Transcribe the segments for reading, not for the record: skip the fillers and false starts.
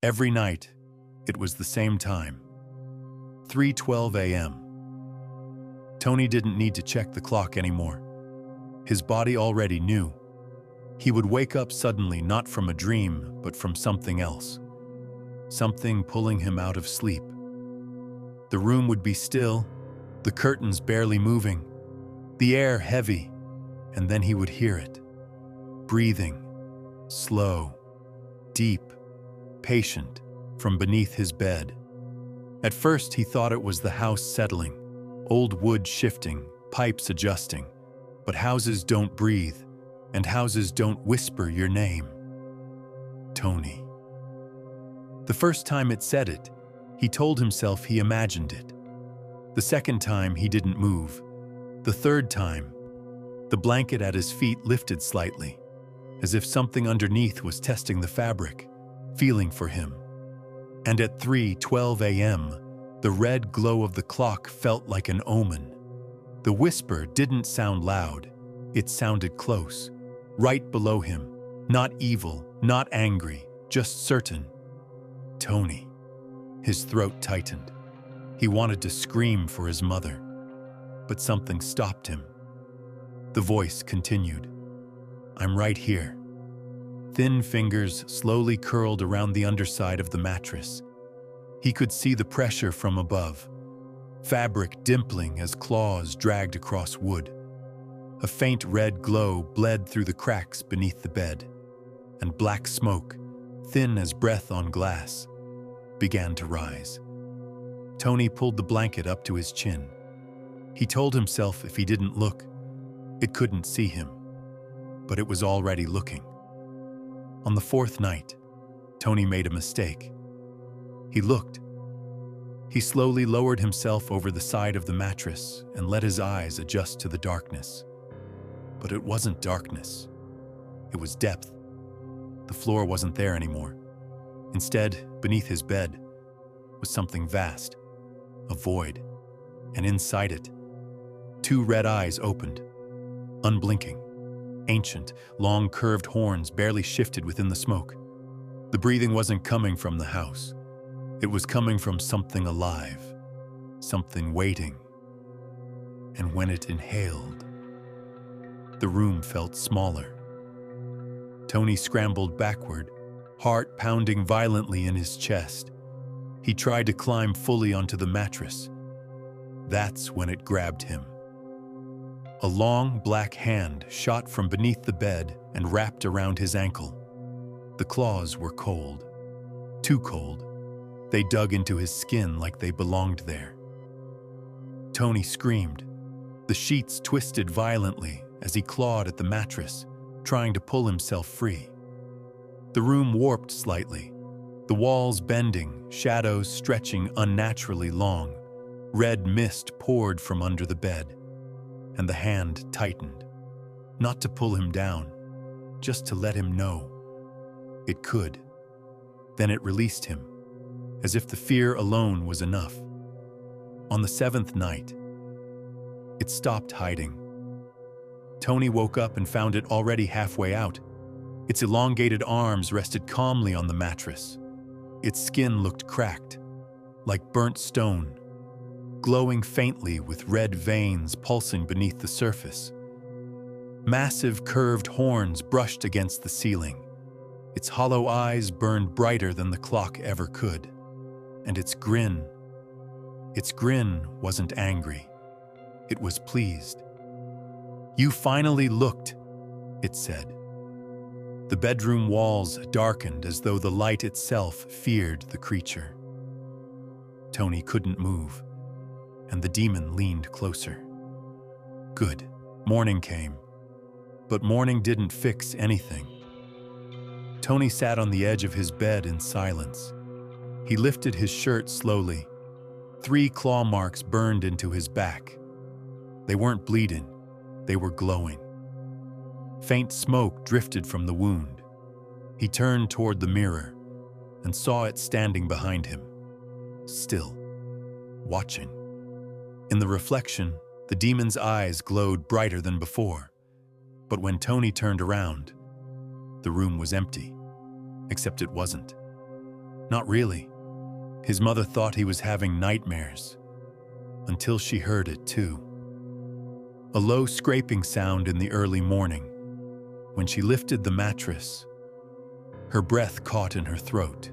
Every night, it was the same time, 3:12 a.m. Tony didn't need to check the clock anymore. His body already knew. He would wake up suddenly, not from a dream, but from something else. Something pulling him out of sleep. The room would be still, the curtains barely moving, the air heavy, and then he would hear it. Breathing, slow, deep, patient, from beneath his bed. At first he thought it was the house settling, old wood shifting, pipes adjusting. But houses don't breathe, and houses don't whisper your name. Tony. The first time it said it, he told himself he imagined it. The second time he didn't move. The third time, the blanket at his feet lifted slightly, as if something underneath was testing the fabric, feeling for him. And at 3:12 a.m., the red glow of the clock felt like an omen. The whisper didn't sound loud, it sounded close, right below him, not evil, not angry, just certain. Tony. His throat tightened. He wanted to scream for his mother, but something stopped him. The voice continued. I'm right here. Thin fingers slowly curled around the underside of the mattress. He could see the pressure from above, fabric dimpling as claws dragged across wood. A faint red glow bled through the cracks beneath the bed, and black smoke, thin as breath on glass, began to rise. Tony pulled the blanket up to his chin. He told himself if he didn't look, it couldn't see him, but it was already looking. On the fourth night, Tony made a mistake. He looked. He slowly lowered himself over the side of the mattress and let his eyes adjust to the darkness. But it wasn't darkness. It was depth. The floor wasn't there anymore. Instead, beneath his bed was something vast, a void, and inside it, two red eyes opened, unblinking, ancient, long curved horns barely shifted within the smoke. The breathing wasn't coming from the house. It was coming from something alive, something waiting. And when it inhaled, the room felt smaller. Tony scrambled backward, heart pounding violently in his chest. He tried to climb fully onto the mattress. That's when it grabbed him. A long black hand shot from beneath the bed and wrapped around his ankle. The claws were cold, too cold. They dug into his skin like they belonged there. Tony screamed. The sheets twisted violently as he clawed at the mattress, trying to pull himself free. The room warped slightly, the walls bending, shadows stretching unnaturally long. Red mist poured from under the bed, and the hand tightened. Not to pull him down, just to let him know it could. Then it released him, as if the fear alone was enough. On the seventh night, it stopped hiding. Tony woke up and found it already halfway out. Its elongated arms rested calmly on the mattress. Its skin looked cracked, like burnt stone, glowing faintly with red veins pulsing beneath the surface. Massive curved horns brushed against the ceiling. Its hollow eyes burned brighter than the clock ever could. And its grin wasn't angry. It was pleased. You finally looked, it said. The bedroom walls darkened as though the light itself feared the creature. Tony couldn't move, and the demon leaned closer. Good. Morning came, but morning didn't fix anything. Tony sat on the edge of his bed in silence. He lifted his shirt slowly. 3 claw marks burned into his back. They weren't bleeding, they were glowing. Faint smoke drifted from the wound. He turned toward the mirror and saw it standing behind him, still, watching. In the reflection, the demon's eyes glowed brighter than before. But when Tony turned around, the room was empty, except it wasn't. Not really. His mother thought he was having nightmares, until she heard it too. A low scraping sound in the early morning. When she lifted the mattress, her breath caught in her throat.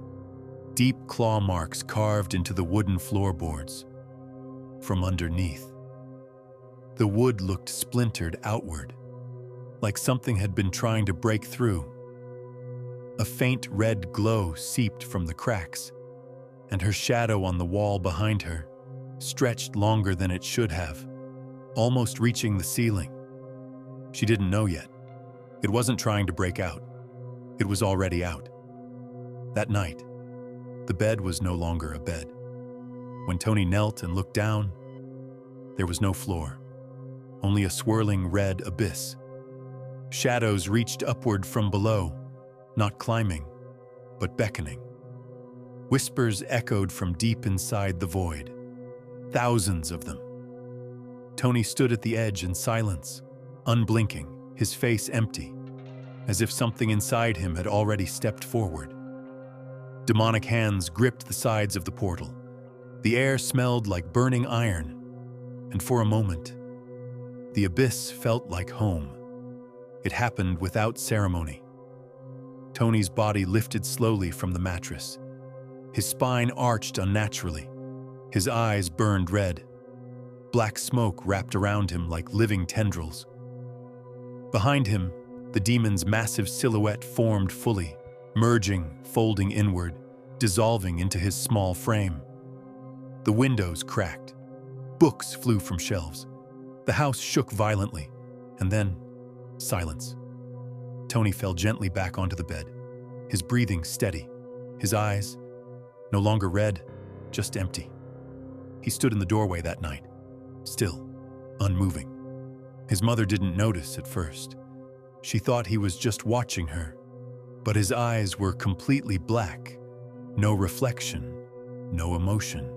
Deep claw marks carved into the wooden floorboards from underneath. The wood looked splintered outward, like something had been trying to break through. A faint red glow seeped from the cracks, and her shadow on the wall behind her stretched longer than it should have, almost reaching the ceiling. She didn't know yet. It wasn't trying to break out. It was already out. That night, the bed was no longer a bed. When Tony knelt and looked down, there was no floor, only a swirling red abyss. Shadows reached upward from below, not climbing, but beckoning. Whispers echoed from deep inside the void, thousands of them. Tony stood at the edge in silence, unblinking, his face empty, as if something inside him had already stepped forward. Demonic hands gripped the sides of the portal. The air smelled like burning iron, and for a moment, the abyss felt like home. It happened without ceremony. Tony's body lifted slowly from the mattress. His spine arched unnaturally. His eyes burned red. Black smoke wrapped around him like living tendrils. Behind him, the demon's massive silhouette formed fully, merging, folding inward, dissolving into his small frame. The windows cracked. Books flew from shelves. The house shook violently, and then silence. Tony fell gently back onto the bed, his breathing steady, his eyes no longer red, just empty. He stood in the doorway that night, still, unmoving. His mother didn't notice at first. She thought he was just watching her, but his eyes were completely black, no reflection, no emotion.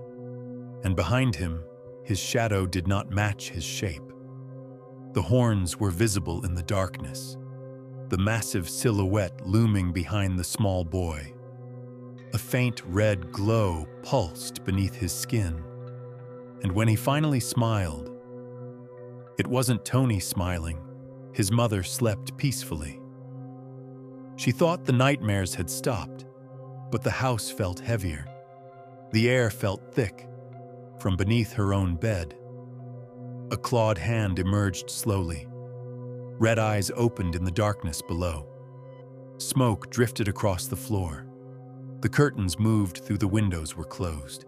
And behind him, his shadow did not match his shape. The horns were visible in the darkness, the massive silhouette looming behind the small boy. A faint red glow pulsed beneath his skin, and when he finally smiled, it wasn't Tony smiling. His mother slept peacefully. She thought the nightmares had stopped, but the house felt heavier. The air felt thick. From beneath her own bed, a clawed hand emerged slowly. Red eyes opened in the darkness below. Smoke drifted across the floor. The curtains moved through the windows were closed.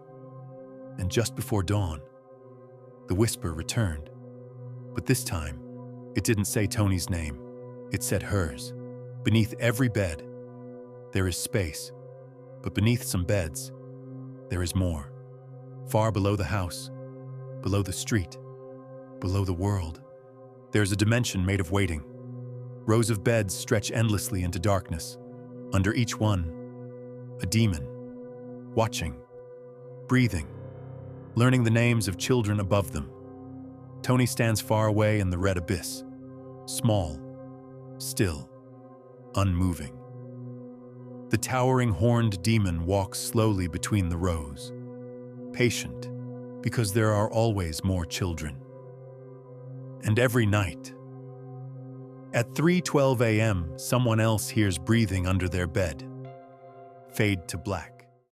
And just before dawn, the whisper returned. But this time, it didn't say Tony's name. It said hers. Beneath every bed, there is space. But beneath some beds, there is more. Far below the house, below the street, below the world, there's a dimension made of waiting. Rows of beds stretch endlessly into darkness. Under each one, a demon, watching, breathing, learning the names of children above them. Tony stands far away in the red abyss, small, still, unmoving. The towering horned demon walks slowly between the rows, patient, because there are always more children. And every night, at 3:12 a.m., someone else hears breathing under their bed. Fade to black.